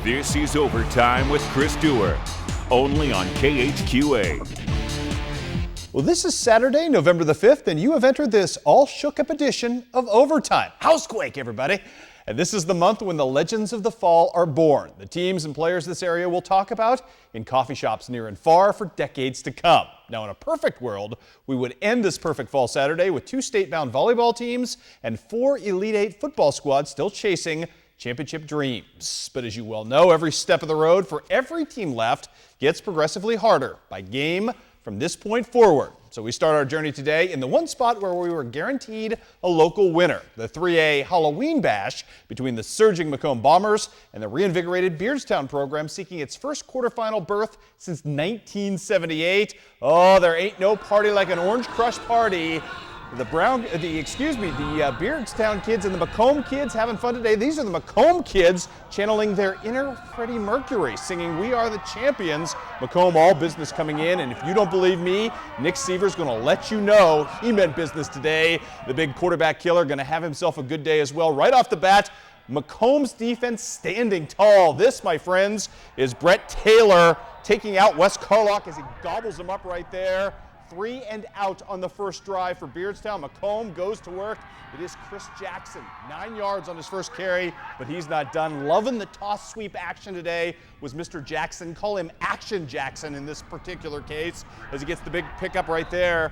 This is Overtime with Chris Dewar, only on KHQA. Well, this is Saturday, November the 5th, and you have entered this all-shook-up edition of Overtime. Housequake, everybody. And this is the month when the legends of the fall are born. The teams and players this area will talk about in coffee shops near and far for decades to come. Now, in a perfect world, we would end this perfect fall Saturday with 2 state-bound volleyball teams and 4 Elite 8 football squads still chasing championship dreams. But as you well know, every step of the road for every team left gets progressively harder by game from this point forward. So we start our journey today in the one spot where we were guaranteed a local winner, the 3A Halloween Bash between the surging Macomb Bombers and the reinvigorated Beardstown program seeking its first quarterfinal berth since 1978. Oh, there ain't no party like an Orange Crush party. The Beardstown kids and the Macomb kids having fun today. These are the Macomb kids channeling their inner Freddie Mercury, singing "We Are the Champions." Macomb all business coming in, and if you don't believe me, Nick Seaver's going to let you know he meant business today. The big quarterback killer going to have himself a good day as well. Right off the bat, Macomb's defense standing tall. This, my friends, is Brett Taylor taking out Wes Carlock as he gobbles him up right there. 3 and out on the first drive for Beardstown. Macomb goes to work. It is Chris Jackson, 9 yards on his first carry, but he's not done. Loving the toss sweep action today was Mr. Jackson. Call him Action Jackson in this particular case as he gets the big pickup right there.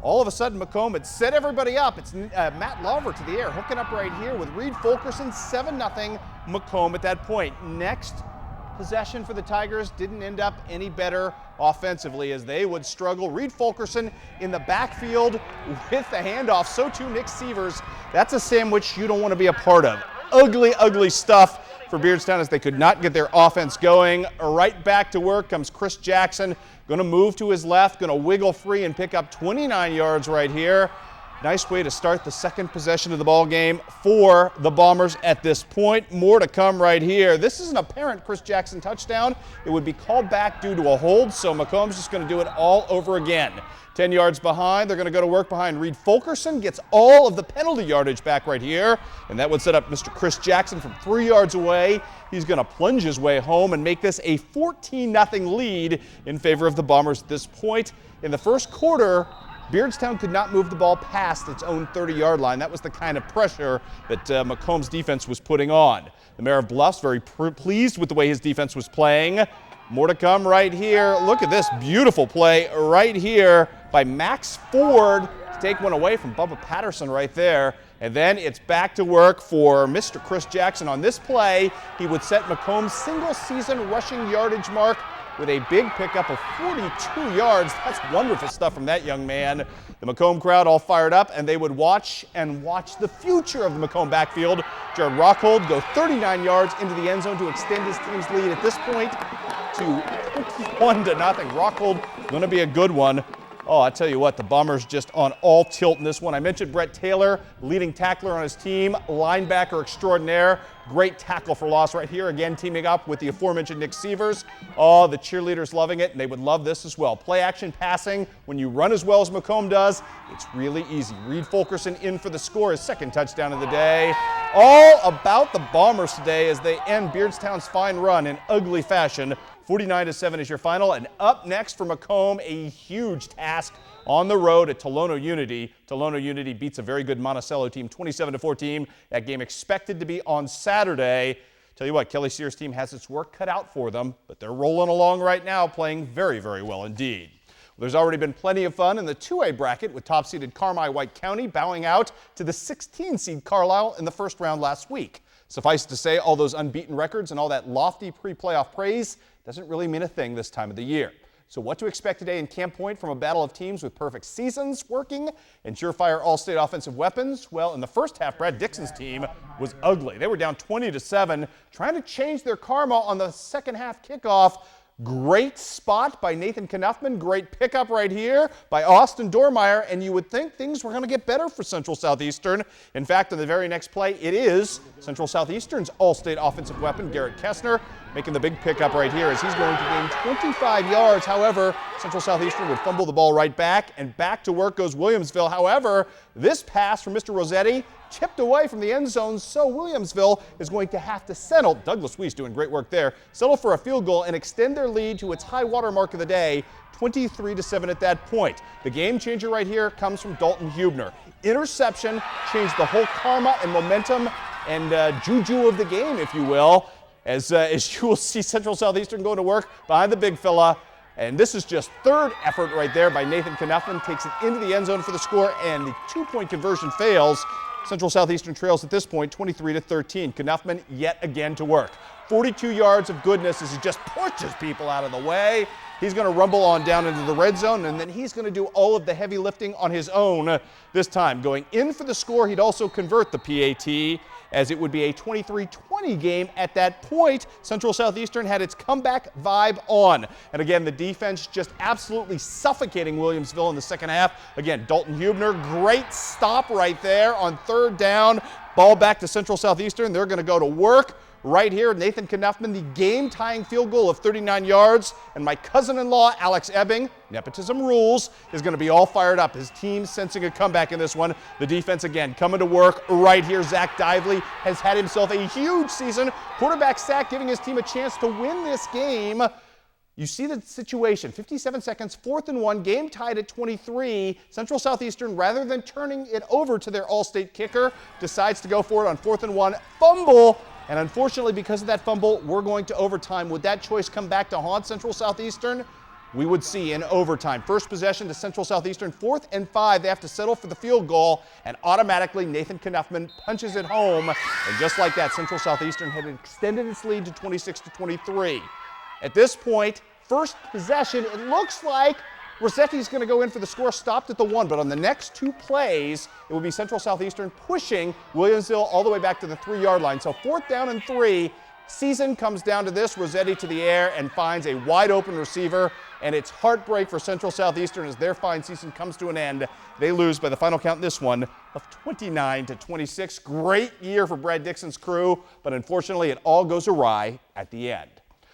All of a sudden, Macomb had set everybody up. It's Matt Lawver to the air, hooking up right here with Reed Fulkerson, 7-0 Macomb at that point. Next possession for the Tigers didn't end up any better offensively as they would struggle. Reed Fulkerson in the backfield with the handoff. So too Nick Seavers. That's a sandwich you don't want to be a part of. Ugly, ugly stuff for Beardstown as they could not get their offense going. Right back to work comes Chris Jackson. Going to move to his left, going to wiggle free and pick up 29 yards right here. Nice way to start the second possession of the ball game for the Bombers at this point. More to come right here. This is an apparent Chris Jackson touchdown. It would be called back due to a hold, so Macomb's just going to do it all over again. 10 yards behind. They're going to go to work behind Reed Fulkerson. Gets all of the penalty yardage back right here, and that would set up Mr. Chris Jackson from 3 yards away. He's going to plunge his way home and make this a 14-0 lead in favor of the Bombers at this point. In the first quarter, Beardstown could not move the ball past its own 30-yard line. That was the kind of pressure that Macomb's defense was putting on. The Mayor of Bluff's very pleased with the way his defense was playing. More to come right here. Look at this beautiful play right here by Max Ford to take one away from Bubba Patterson right there. And then it's back to work for Mr. Chris Jackson. On this play, he would set Macomb's single-season rushing yardage mark with a big pickup of 42 yards. That's wonderful stuff from that young man. The Macomb crowd all fired up, and they would watch the future of the Macomb backfield. Jared Rockhold go 39 yards into the end zone to extend his team's lead at this point to 21-0. Rockhold going to be a good one. Oh, I tell you what, the Bombers just on all tilt in this one. I mentioned Brett Taylor, leading tackler on his team, linebacker extraordinaire. Great tackle for loss right here, again teaming up with the aforementioned Nick Seavers. Oh, the cheerleaders loving it, and they would love this as well. Play action passing, when you run as well as Macomb does, it's really easy. Reed Fulkerson in for the score, his second touchdown of the day. All about the Bombers today as they end Beardstown's fine run in ugly fashion. 49-7 is your final, and up next for Macomb, a huge task on the road at Tolono Unity. Tolono Unity beats a very good Monticello team 27-14. That game expected to be on Saturday. Tell you what, Kelly Sears' team has its work cut out for them, but they're rolling along right now, playing very, very well indeed. There's already been plenty of fun in the 2A bracket with top-seeded Carmi-White County bowing out to the 16-seed Carlisle in the first round last week. Suffice to say, all those unbeaten records and all that lofty pre-playoff praise doesn't really mean a thing this time of the year. So what to expect today in Camp Point from a battle of teams with perfect seasons, working, and surefire all-state offensive weapons? Well, in the first half, Brad Dixon's team was ugly. They were down 20-7, trying to change their karma on the second half kickoff. Great spot by Nathan Knuffman. Great pickup right here by Austin Dormeyer, and you would think things were going to get better for Central Southeastern. In fact, on the very next play, it is Central Southeastern's all-state offensive weapon, Garrett Kessner, making the big pickup right here as he's going to gain 25 yards. However, Central Southeastern would fumble the ball right back, and back to work goes Williamsville. However, this pass from Mr. Rossetti Chipped away from the end zone, so Williamsville is going to have to settle. Douglas Weiss doing great work there. Settle for a field goal and extend their lead to its high water mark of the day, 23-7 at that point. The game changer right here comes from Dalton Hubner. Interception changed the whole karma and momentum and juju of the game, if you will, as you will see Central Southeastern going to work behind the big fella. And this is just third effort right there by Nathan Knuffman. Takes it into the end zone for the score, and the 2-point conversion fails. Central Southeastern trails at this point 23-13. Knuffman yet again to work. 42 yards of goodness as he just pushes people out of the way. He's going to rumble on down into the red zone, and then he's going to do all of the heavy lifting on his own this time. Going in for the score, he'd also convert the PAT, as it would be a 23-20 game at that point. Central Southeastern had its comeback vibe on. And again, the defense just absolutely suffocating Williamsville in the second half. Again, Dalton Hubner, great stop right there on third down. Ball back to Central Southeastern. They're going to go to work. Right here, Nathan Knuffman, the game-tying field goal of 39 yards. And my cousin-in-law, Alex Ebbing, nepotism rules, is going to be all fired up. His team sensing a comeback in this one. The defense, again, coming to work right here. Zach Dively has had himself a huge season. Quarterback sack, giving his team a chance to win this game. You see the situation, 57 seconds, 4th and 1, game tied at 23. Central Southeastern, rather than turning it over to their all-state kicker, decides to go for it on 4th and 1, fumble. And unfortunately, because of that fumble, we're going to overtime. Would that choice come back to haunt Central Southeastern? We would see in overtime. First possession to Central Southeastern, 4th and 5. They have to settle for the field goal, and automatically Nathan Knuffman punches it home. And just like that, Central Southeastern had extended its lead to 26-23. At this point, first possession, it looks like Rossetti's going to go in for the score, stopped at the 1, but on the next 2 plays, it will be Central Southeastern pushing Williamsville all the way back to the 3-yard line. So 4th down and 3. Season comes down to this. Rossetti to the air and finds a wide open receiver, and it's heartbreak for Central Southeastern as their fine season comes to an end. They lose by the final count in this one of 29-26. Great year for Brad Dixon's crew, but unfortunately it all goes awry at the end.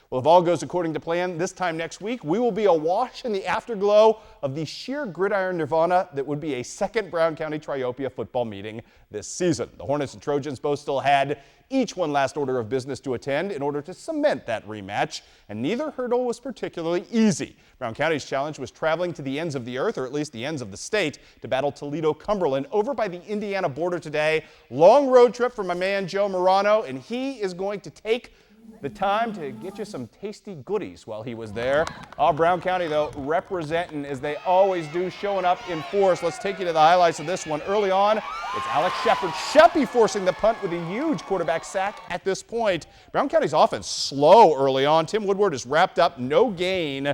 Well, if all goes according to plan, this time next week, we will be awash in the afterglow of the sheer gridiron nirvana that would be a second Brown County Triopia football meeting this season. The Hornets and Trojans both still had each one last order of business to attend in order to cement that rematch, and neither hurdle was particularly easy. Brown County's challenge was traveling to the ends of the earth, or at least the ends of the state, to battle Toledo Cumberland over by the Indiana border today. Long road trip for my man Joe Morano, and he is going to take the time to get you some tasty goodies while he was there. Brown County, though, representing as they always do, showing up in force. Let's take you to the highlights of this one. Early on, it's Alex Shepard. Sheppy forcing the punt with a huge quarterback sack at this point. Brown County's offense slow early on. Tim Woodward is wrapped up, no gain.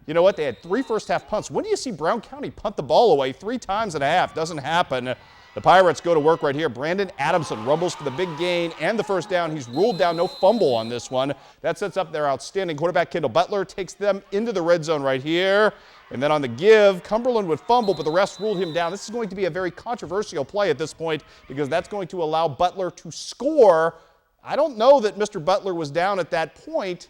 You know what? They had 3 first-half punts. When do you see Brown County punt the ball away 3 times and a half? Doesn't happen. The Pirates go to work right here. Brandon Adamson rumbles for the big gain and the first down. He's ruled down, no fumble on this one. That sets up their outstanding quarterback, Kendall Butler, takes them into the red zone right here. And then on the give, Cumberland would fumble, but the refs ruled him down. This is going to be a very controversial play at this point because that's going to allow Butler to score. I don't know that Mr. Butler was down at that point.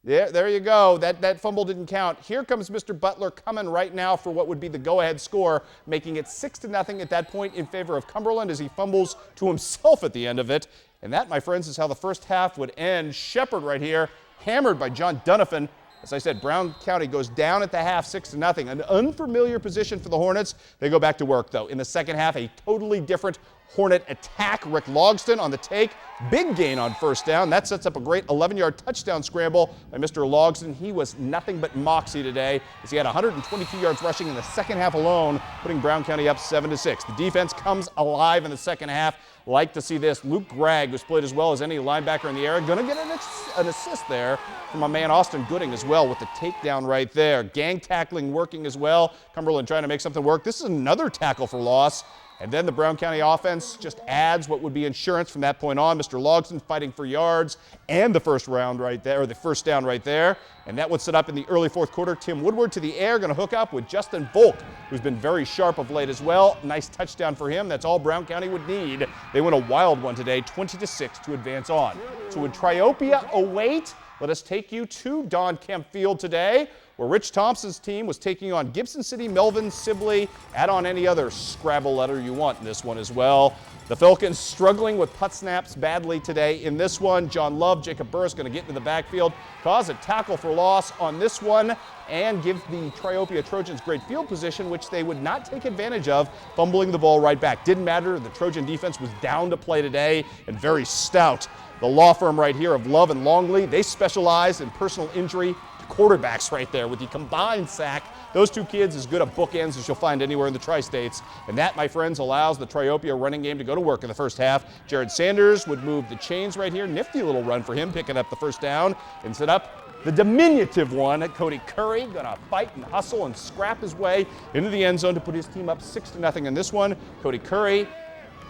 There you go. That fumble didn't count. Here comes Mr. Butler coming right now for what would be the go-ahead score, making it 6-0 at that point in favor of Cumberland as he fumbles to himself at the end of it. And that, my friends, is how the first half would end. Shepard right here, hammered by John Dunafin. As I said, Brown County goes down at the half 6-0. An unfamiliar position for the Hornets. They go back to work, though. In the second half, a totally different Hornet attack. Rick Logston on the take. Big gain on first down. That sets up a great 11-yard touchdown scramble by Mr. Logston. He was nothing but moxie today as he had 122 yards rushing in the second half alone, putting Brown County up 7-6. The defense comes alive in the second half. Like to see this. Luke Gregg, who's played as well as any linebacker in the area, going to get an assist there from my man Austin Gooding as well with the takedown right there. Gang tackling working as well. Cumberland trying to make something work. This is another tackle for loss. And then the Brown County offense just adds what would be insurance from that point on. Mr. Logston fighting for yards and the first round right there, or the first down right there. And that would set up in the early fourth quarter. Tim Woodward to the air, going to hook up with Justin Volk, who's been very sharp of late as well. Nice touchdown for him. That's all Brown County would need. They win a wild one today, 20-6 to advance on. So would Triopia await? Let us take you to Don Kemp Field today, where Rich Thompson's team was taking on Gibson City, Melvin, Sibley. Add on any other Scrabble letter you want in this one as well. The Falcons struggling with putt snaps badly today in this one. John Love, Jacob Burris going to get into the backfield, cause a tackle for loss on this one, and give the Triopia Trojans great field position, which they would not take advantage of, fumbling the ball right back. Didn't matter. The Trojan defense was down to play today and very stout. The law firm right here of Love and Longley, they specialize in personal injury quarterbacks right there with the combined sack. Those two kids as good a bookends as you'll find anywhere in the tri-states. And that, my friends, allows the Triopia running game to go to work in the first half. Jared Sanders would move the chains right here. Nifty little run for him, picking up the first down and set up the diminutive one. Cody Curry gonna fight and hustle and scrap his way into the end zone to put his team up 6-0 in this one. Cody Curry,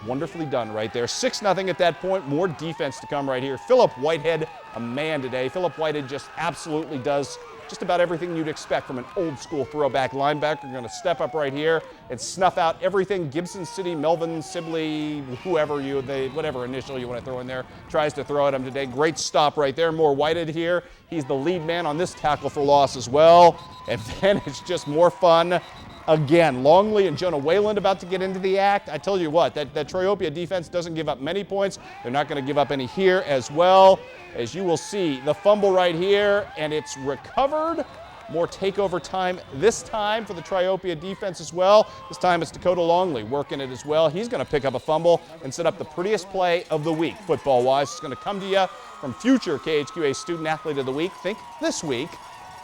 wonderfully done right there. 6-0 at that point. More defense to come right here. Philip Whitehead, a man today. Philip Whitehead just absolutely does just about everything you'd expect from an old school throwback linebacker. Going to step up right here and snuff out everything Gibson City, Melvin, Sibley, whoever whatever initial you want to throw in there, tries to throw at him today. Great stop right there. More Whitehead here. He's the lead man on this tackle for loss as well. And then it's just more fun. Again, Longley and Jonah Wayland about to get into the act. I tell you what, that Triopia defense doesn't give up many points. They're not going to give up any here as well. As you will see, the fumble right here, and it's recovered. More takeover time this time for the Triopia defense as well. This time it's Dakota Longley working it as well. He's going to pick up a fumble and set up the prettiest play of the week, football-wise. It's going to come to you from future KHQA Student Athlete of the Week. Think this week,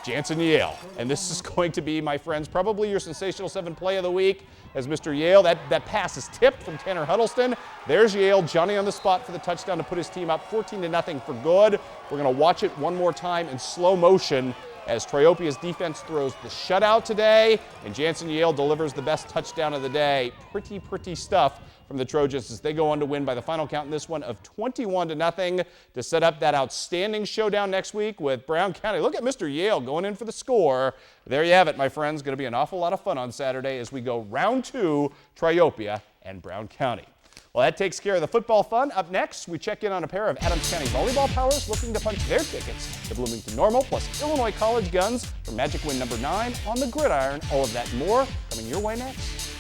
Jansen Yale. And this is going to be, my friends, probably your Sensational 7 play of the week as Mr. Yale. That pass is tipped from Tanner Huddleston. There's Yale, Johnny on the spot for the touchdown to put his team up 14-0 for good. We're going to watch it one more time in slow motion as Triopia's defense throws the shutout today, and Jansen Yale delivers the best touchdown of the day. Pretty stuff from the Trojans as they go on to win by the final count in this one of 21-0 to set up that outstanding showdown next week with Brown County. Look at Mr. Yale going in for the score. There you have it, my friends. Going to be an awful lot of fun on Saturday as we go round 2, Triopia and Brown County. Well, that takes care of the football fun. Up next, we check in on a pair of Adams County volleyball powers looking to punch their tickets to Bloomington Normal, plus Illinois College Guns for Magic Win number 9 on the gridiron. All of that and more coming your way next.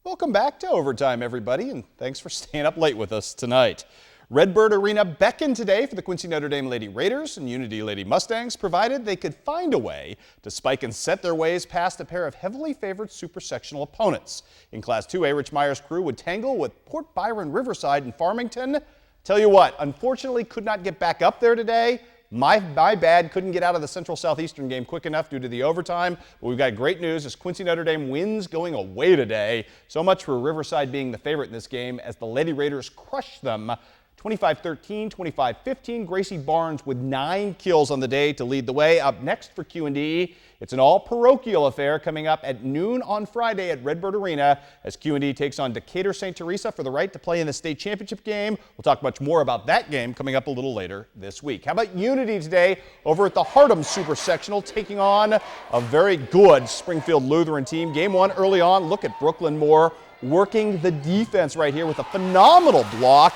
Welcome back to Overtime, everybody, and thanks for staying up late with us tonight. Redbird Arena beckoned today for the Quincy Notre Dame Lady Raiders and Unity Lady Mustangs, provided they could find a way to spike and set their ways past a pair of heavily favored super sectional opponents. In Class 2A, Rich Meyer's crew would tangle with Port Byron, Riverside, and Farmington. Tell you what, unfortunately could not get back up there today. My bad, couldn't get out of the Central Southeastern game quick enough due to the overtime. But we've got great news as Quincy Notre Dame wins going away today. So much for Riverside being the favorite in this game as the Lady Raiders crushed them 25-13, 25-15. Gracie Barnes with 9 kills on the day to lead the way. Up next for Q&D, it's an all-parochial affair coming up at noon on Friday at Redbird Arena as Q&D takes on Decatur St. Teresa for the right to play in the state championship game. We'll talk much more about that game coming up a little later this week. How about Unity today over at the Hardham Super Sectional taking on a very good Springfield Lutheran team. Game 1 early on. Look at Brooklyn Moore working the defense right here with a phenomenal block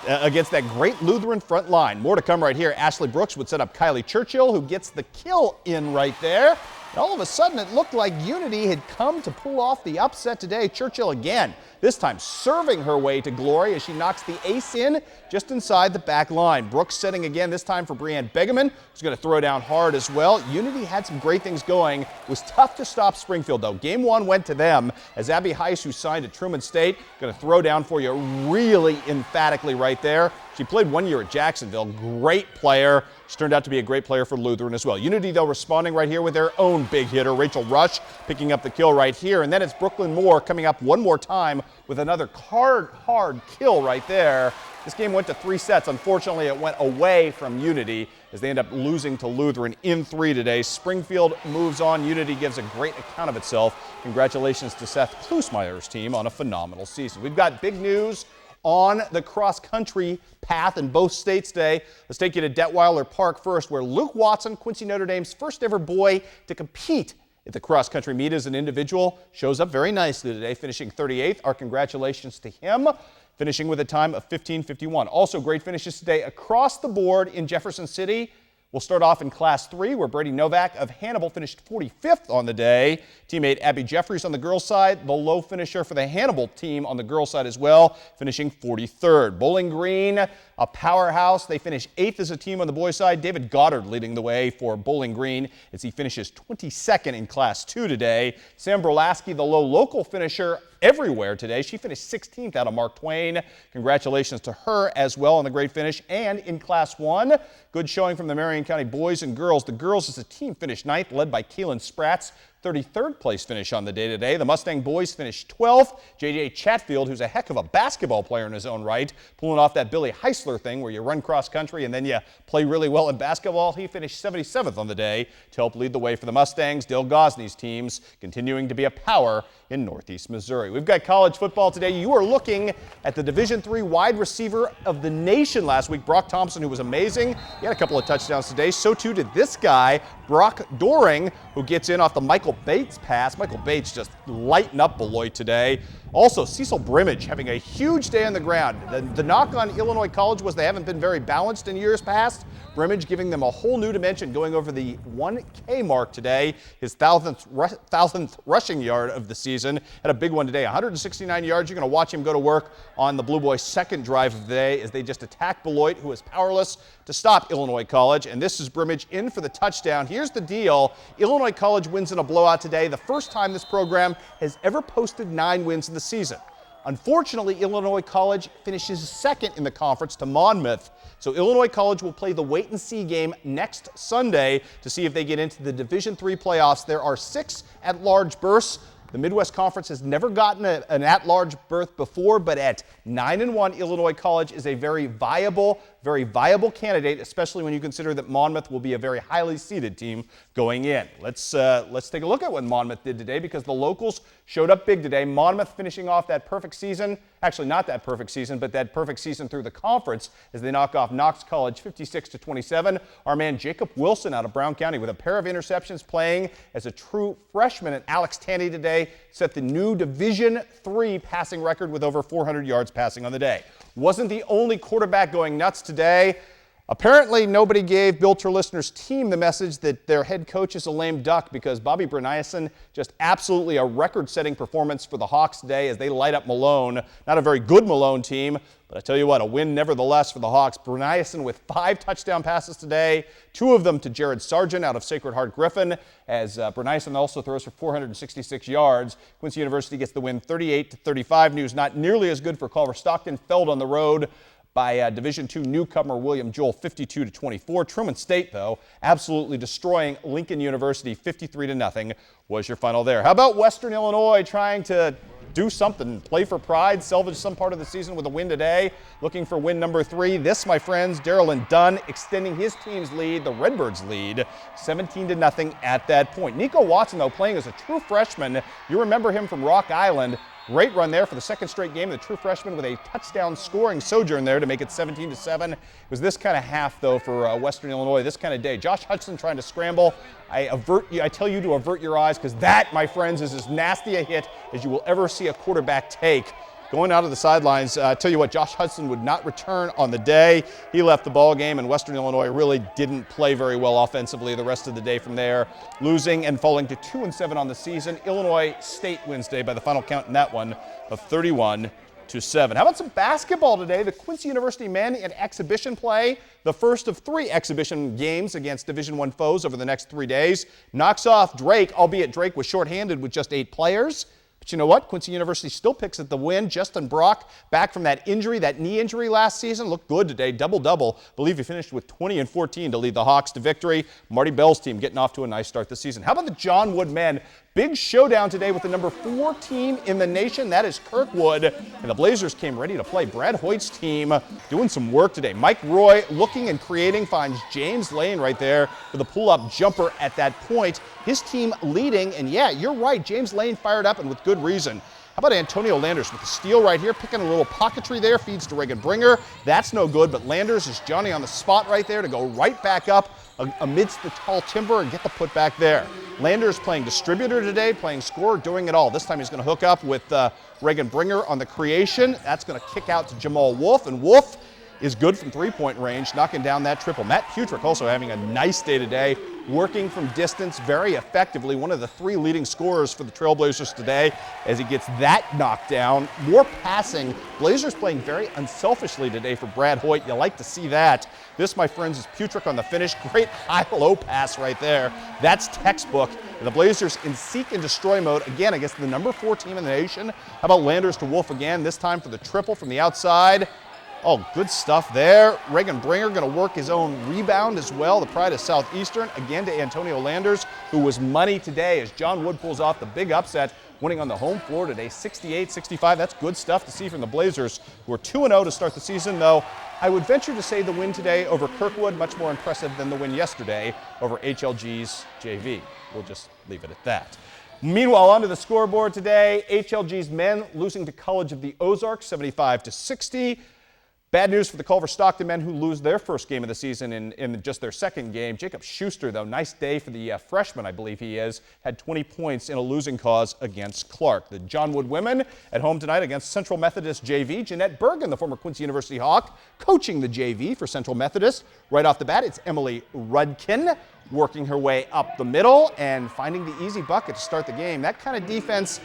against that great Lutheran front line. More to come right here. Ashley Brooks would set up Kylie Churchill, who gets the kill in right there. And all of a sudden, it looked like Unity had come to pull off the upset today. Churchill again, this time serving her way to glory as she knocks the ace in just inside the back line. Brooks setting again, this time for Brianne Begeman, who's going to throw down hard as well. Unity had some great things going. It was tough to stop Springfield, though. Game 1 went to them as Abby Heiss, who signed at Truman State, going to throw down for you really emphatically right there. She played 1 year at Jacksonville. Great player. She turned out to be a great player for Lutheran as well. Unity, though, responding right here with their own big hitter, Rachel Rush, picking up the kill right here. And then it's Brooklyn Moore coming up one more time with another hard kill right there. This game went to 3 sets. Unfortunately, it went away from Unity as they end up losing to Lutheran in 3 today. Springfield moves on. Unity gives a great account of itself. Congratulations to Seth Klusmeyer's team on a phenomenal season. We've got big news on the cross-country path in both states today. Let's take you to Detweiler Park first, where Luke Watson, Quincy Notre Dame's first ever boy to compete at the cross-country meet as an individual, shows up very nicely today, finishing 38th. Our congratulations to him, finishing with a time of 15:51. Also great finishes today across the board in Jefferson City. We'll start off in Class 3, where Brady Novak of Hannibal finished 45th on the day. Teammate Abby Jeffries on the girls' side, the low finisher for the Hannibal team on the girls' side as well, finishing 43rd. Bowling Green, a powerhouse. They finish 8th as a team on the boys' side. David Goddard leading the way for Bowling Green as he finishes 22nd in Class 2 today. Sam Berlasky, the low local finisher everywhere today. She finished 16th out of Mark Twain. Congratulations to her as well on the great finish. And in Class 1, good showing from the Marion County boys and girls. The girls as a team finished 9th, led by Kaylin Spratz. 33rd place finish on the day today. The Mustang boys finished 12th. J.J. Chatfield, who's a heck of a basketball player in his own right, pulling off that Billy Heisler thing where you run cross country and then you play really well in basketball. He finished 77th on the day to help lead the way for the Mustangs. Dale Gosney's teams continuing to be a power in Northeast Missouri. We've got college football today. You are looking at the Division III wide receiver of the nation last week, Brock Thompson, who was amazing. He had a couple of touchdowns today. So too did this guy, Brock Doring, who gets in off the Michael Bates pass. Michael Bates just lighting up Beloit today. Also, Cecil Brimage having a huge day on the ground. The knock on Illinois College was they haven't been very balanced in years past. Brimage giving them a whole new dimension, going over the 1K mark today. His thousandth rushing yard of the season. Had a big one today, 169 yards. You're going to watch him go to work on the Blue Boys' second drive of the day as they just attack Beloit, who is powerless to stop Illinois College. And this is Brimage in for the touchdown. Here's the deal. Illinois College wins in a blowout today. The first time this program has ever posted 9 wins in the season. Unfortunately, Illinois College finishes second in the conference to Monmouth. So Illinois College will play the wait-and-see game next Sunday to see if they get into the Division III playoffs. There are 6 at-large berths. The Midwest Conference has never gotten an at-large berth before, but at 9-1, Illinois College is a very viable candidate, especially when you consider that Monmouth will be a very highly seeded team going in. Let's take a look at what Monmouth did today, because the locals showed up big today. Monmouth finishing off that perfect season, actually not that perfect season, but that perfect season through the conference as they knock off Knox College 56-27. Our man Jacob Wilson out of Brown County with a pair of interceptions, playing as a true freshman. And Alex Tanny today set the new Division III passing record with over 400 yards passing on the day. Wasn't the only quarterback going nuts today. Apparently, nobody gave Bill Terlistner's team the message that their head coach is a lame duck, because Bobby Bruniason, just absolutely a record-setting performance for the Hawks today as they light up Malone. Not a very good Malone team, but I tell you what, a win nevertheless for the Hawks. Bruniason with 5 touchdown passes today, 2 of them to Jared Sargent out of Sacred Heart Griffin, as Bruniason also throws for 466 yards. Quincy University gets the win 38-35. News not nearly as good for Culver Stockton, felled on the road by Division II newcomer William Joel 52-24. Truman State, though, absolutely destroying Lincoln University 53-0 was your final there. How about Western Illinois trying to do something, play for pride, salvage some part of the season with a win today, looking for win number 3. This, my friends, Darylyn Dunn extending his team's lead, the Redbirds lead, 17-0 at that point. Nico Watson, though, playing as a true freshman. You remember him from Rock Island. Great run there for the second straight game. The true freshman with a touchdown scoring sojourn there to make it 17-7. It was this kind of half, though, for Western Illinois, this kind of day. Josh Hudson trying to scramble. I tell you to avert your eyes, because that, my friends, is as nasty a hit as you will ever see a quarterback take. Going out of the sidelines, I tell you what, Josh Hudson would not return on the day. He left the ball game, and Western Illinois really didn't play very well offensively the rest of the day from there, losing and falling to 2-7 on the season. Illinois State wins today by the final count in that one of 31-7. How about some basketball today? The Quincy University men in exhibition play, the first of 3 exhibition games against Division I foes over the next 3 days. Knocks off Drake, albeit Drake was shorthanded with just 8 players. But you know what? Quincy University still picks at the win. Justin Brock, back from that injury, that knee injury last season, looked good today. Double-double. Believe he finished with 20 and 14 to lead the Hawks to victory. Marty Bell's team getting off to a nice start this season. How about the John Wood men? Big showdown today with the number 4 team in the nation. That is Kirkwood. And the Blazers came ready to play. Brad Hoyt's team doing some work today. Mike Roy looking and creating, finds James Lane right there for the pull-up jumper at that point. His team leading, and yeah, you're right, James Lane fired up and with good reason. How about Antonio Landers with the steal right here, picking a little pocketry there, feeds to Reagan Bringer. That's no good, but Landers is Johnny on the spot right there to go right back up amidst the tall timber and get the putback there. Landers playing distributor today, playing scorer, doing it all. This time he's going to hook up with Reagan Bringer on the creation. That's going to kick out to Jamal Wolf, and Wolf is good from 3-point range, knocking down that triple. Matt Putrick also having a nice day today, working from distance very effectively. One of the 3 leading scorers for the Trailblazers today as he gets that knocked down. More passing. Blazers playing very unselfishly today for Brad Hoyt. You like to see that. This, my friends, is Putrick on the finish. Great high-low pass right there. That's textbook. And the Blazers in seek and destroy mode again against the number 4 team in the nation. How about Landers to Wolf again, this time for the triple from the outside. Oh, good stuff there. Reagan Bringer going to work his own rebound as well. The pride of Southeastern. Again to Antonio Landers, who was money today as John Wood pulls off the big upset, winning on the home floor today, 68-65. That's good stuff to see from the Blazers, who are 2-0 to start the season, though. I would venture to say the win today over Kirkwood, much more impressive than the win yesterday over HLG's JV. We'll just leave it at that. Meanwhile, onto the scoreboard today, HLG's men losing to College of the Ozarks, 75-60. Bad news for the Culver Stockton men, who lose their first game of the season in just their second game. Jacob Schuster, though, nice day for the freshman, I believe he is, had 20 points in a losing cause against Clark. The John Wood women at home tonight against Central Methodist JV. Jeanette Bergen, the former Quincy University Hawk, coaching the JV for Central Methodist. Right off the bat, it's Emily Rudkin working her way up the middle and finding the easy bucket to start the game. That kind of defense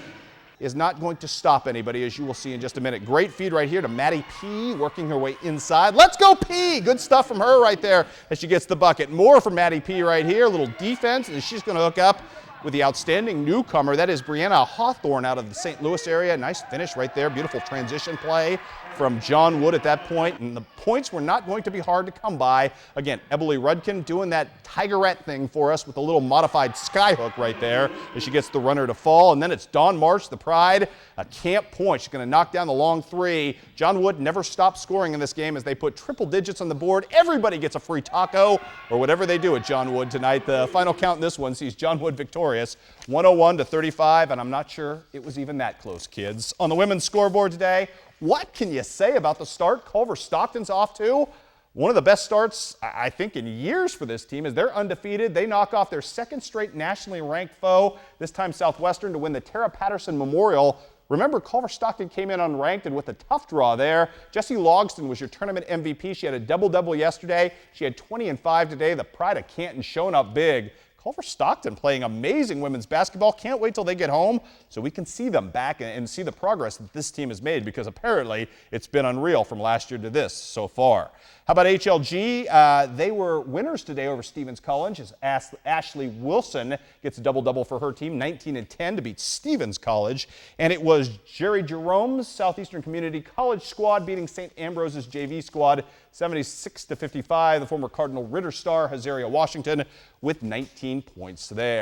is not going to stop anybody, as you will see in just a minute. Great feed right here to Maddie P, working her way inside. Let's go P! Good stuff from her right there as she gets the bucket. More from Maddie P right here, a little defense, and she's going to hook up with the outstanding newcomer. That is Brianna Hawthorne out of the St. Louis area. Nice finish right there. Beautiful transition play from John Wood at that point, and the points were not going to be hard to come by. Again, Emily Rudkin doing that tigerette thing for us with a little modified skyhook right there as she gets the runner to fall. And then it's Dawn Marsh, the pride, a camp point. She's going to knock down the long 3. John Wood never stopped scoring in this game as they put triple digits on the board. Everybody gets a free taco or whatever they do at John Wood tonight. The final count in this one sees John Wood victorious, 101-35, and I'm not sure it was even that close, kids. On the women's scoreboard today, what can you say about the start Culver Stockton's off to? One of the best starts, I think, in years for this team, as they're undefeated. They knock off their second straight nationally ranked foe, this time Southwestern, to win the Tara Patterson Memorial. remember, Culver Stockton came in unranked and with a tough draw there. Jessie Logston was your tournament MVP. She had a double-double yesterday. She had 20 and 5 today. The Pride of Canton showing up big. Culver Stockton playing amazing women's basketball. Can't wait till they get home so we can see them back and see the progress that this team has made, because apparently it's been unreal from last year to this so far. How about HLG? They were winners today over Stevens College as Ashley Wilson gets a double-double for her team, 19 and 10 to beat Stevens College. And it was Jerry Jerome's Southeastern Community College squad beating St. Ambrose's JV squad 76 to 55. The former Cardinal Ritter star, Hazaria Washington, with 19 points there.